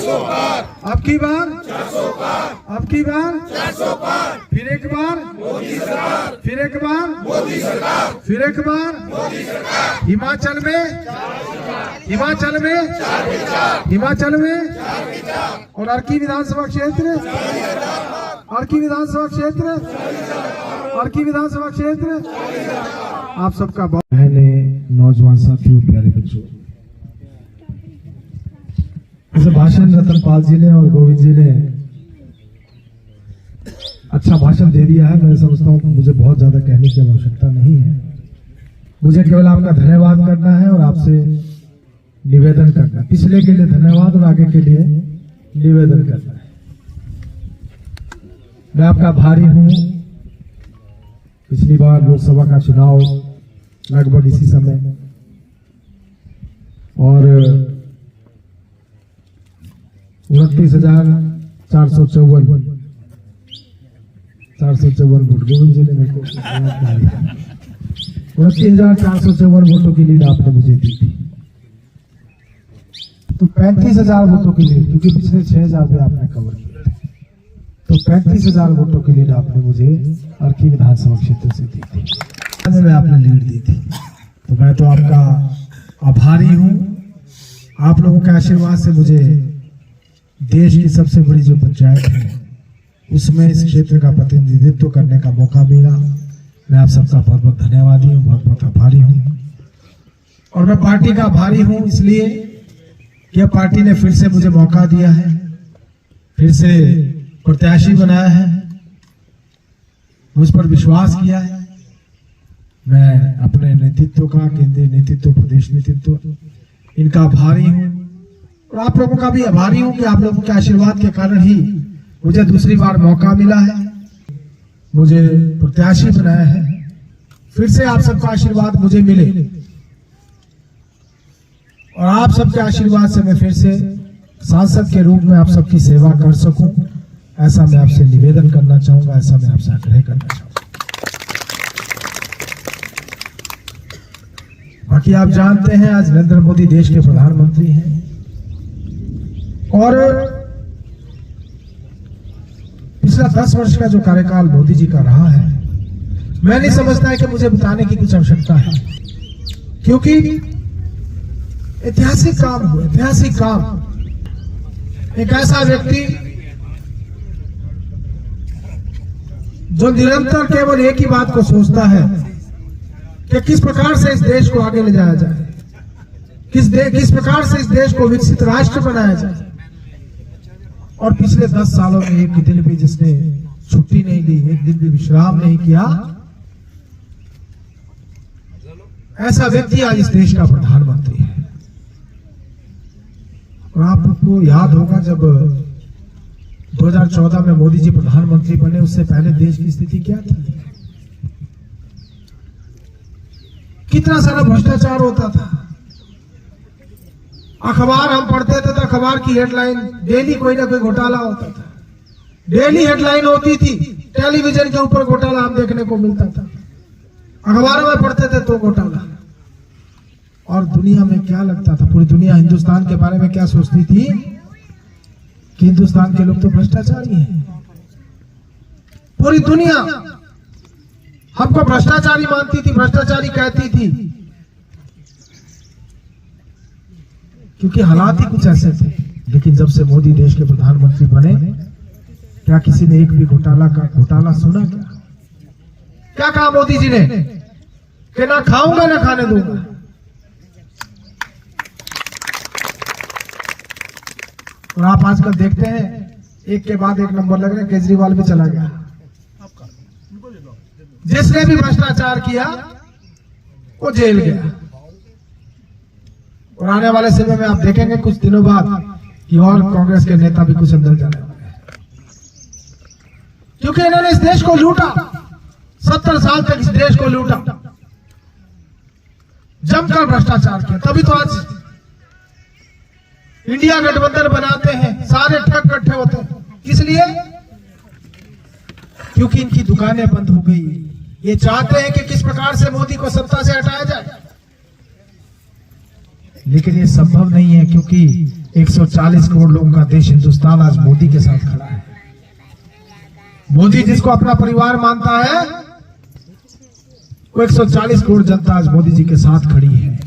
400 पार, अब की बार 400 पार, अब की बार 400 पार, फिर एक बार मोदी सरकार, फिर एक बार मोदी सरकार, फिर एक बार मोदी सरकार, हिमाचल में हिमाचल में हिमाचल में और अर्की विधानसभा क्षेत्र अर्की विधानसभा क्षेत्र अर्की विधानसभा क्षेत्र आप सबका बहुत बहने नौजवान साथियों प्यारे बच्चों, जैसे भाषण रतनपाल जी ने और गोविंद जी ने अच्छा भाषण दे दिया है। मैं समझता हूँ मुझे बहुत ज्यादा कहने की आवश्यकता नहीं है। मुझे केवल आपका धन्यवाद करना है और आपसे निवेदन करना है। पिछले के लिए धन्यवाद और आगे के लिए निवेदन करना है। मैं आपका आभारी हूँ। पिछली बार लोकसभा का चुनाव लगभग इसी समय और 29,454 वोट गोविंद जी ने मेरे को 29,454 वोटों की लीड आपने मुझे दी थी। तो 35,000 वोटों की लीड, क्योंकि पिछले 6,000 पे आपने कवर किया, तो 35,000 वोटों की लीड आपने मुझे अर्की विधानसभा क्षेत्र से दी थी, में आपने लीड दी थी। तो मैं तो आपका आभारी हूँ। आप लोगों के आशीर्वाद से मुझे देश की सबसे बड़ी जो पंचायत है उसमें इस क्षेत्र का प्रतिनिधित्व करने का मौका मिला। मैं आप सबका बहुत बहुत धन्यवादी हूँ, बहुत बहुत आभारी हूँ। और मैं पार्टी का आभारी हूँ इसलिए कि पार्टी ने फिर से मुझे मौका दिया है, फिर से प्रत्याशी बनाया है, मुझ पर विश्वास किया है। मैं अपने नेतृत्व का, केंद्रीय नेतृत्व, प्रदेश नेतृत्व, इनका आभारी हूँ और आप लोगों का भी आभारी हूँ कि आप लोगों के आशीर्वाद के कारण ही मुझे दूसरी बार मौका मिला है, मुझे प्रत्याशी बनाया है। फिर से आप सबका आशीर्वाद मुझे मिले और आप सबके आशीर्वाद से मैं फिर से सांसद के रूप में आप सबकी सेवा कर सकूं, ऐसा मैं आपसे निवेदन करना चाहूंगा, ऐसा मैं आपसे आग्रह करना चाहूंगा। बाकी आप जानते हैं आज नरेंद्र मोदी देश के प्रधानमंत्री हैं और पिछला 10 वर्ष का जो कार्यकाल मोदी जी का रहा है, मैं नहीं समझता है कि मुझे बताने की कुछ आवश्यकता है, क्योंकि ऐतिहासिक काम हुआ, ऐतिहासिक काम। एक ऐसा व्यक्ति जो निरंतर केवल एक ही बात को सोचता है कि किस प्रकार से इस देश को आगे ले जाया जाए, किस प्रकार से इस देश को विकसित राष्ट्र बनाया जाए। और पिछले 10 सालों में एक दिन भी जिसने छुट्टी नहीं ली, एक दिन भी विश्राम नहीं किया, ऐसा व्यक्ति आज इस देश का प्रधानमंत्री है। और आपको याद होगा जब 2014 में मोदी जी प्रधानमंत्री बने, उससे पहले देश की स्थिति क्या थी, कितना सारा भ्रष्टाचार होता था। अखबार हम पढ़ते थे तो अखबार की हेडलाइन डेली कोई ना कोई घोटाला होता था, डेली हेडलाइन होती थी, टेलीविजन के ऊपर घोटाला हम देखने को मिलता था, अखबारों में पढ़ते थे तो घोटाला। और दुनिया में क्या लगता था, पूरी दुनिया हिंदुस्तान के बारे में क्या सोचती थी कि हिंदुस्तान के लोग तो भ्रष्टाचारी हैं। पूरी दुनिया हमको भ्रष्टाचारी मानती थी, भ्रष्टाचारी कहती थी, क्योंकि हालात ही कुछ ऐसे थे। लेकिन जब से मोदी देश के प्रधानमंत्री बने, क्या किसी ने एक भी घोटाला सुना? क्या कहा मोदी जी ने कि ना खाऊंगा ना खाने दूंगा। और आप आजकल देखते हैं एक के बाद एक नंबर लग रहे हैं। केजरीवाल भी चला गया, जिसने भी भ्रष्टाचार किया वो जेल गया। और आने वाले समय में आप देखेंगे कुछ दिनों बाद कि और कांग्रेस के नेता भी कुछ अंदर जाने वाले हैं, क्योंकि इन्होंने इस देश को लूटा, 70 साल तक इस देश को लूटा, जमकर भ्रष्टाचार किया। तभी तो आज इंडिया गठबंधन बनाते हैं, सारे ठग इकट्ठे होते हैं। किस लिए? क्योंकि इनकी दुकानें बंद हो गई। ये चाहते हैं कि किस प्रकार से मोदी को सत्ता से हटाया जाए, लेकिन ये संभव नहीं है, क्योंकि 140 करोड़ लोगों का देश हिंदुस्तान आज मोदी के साथ खड़ा है। मोदी जिसको अपना परिवार मानता है, वो 140 करोड़ जनता आज मोदी जी के साथ खड़ी है।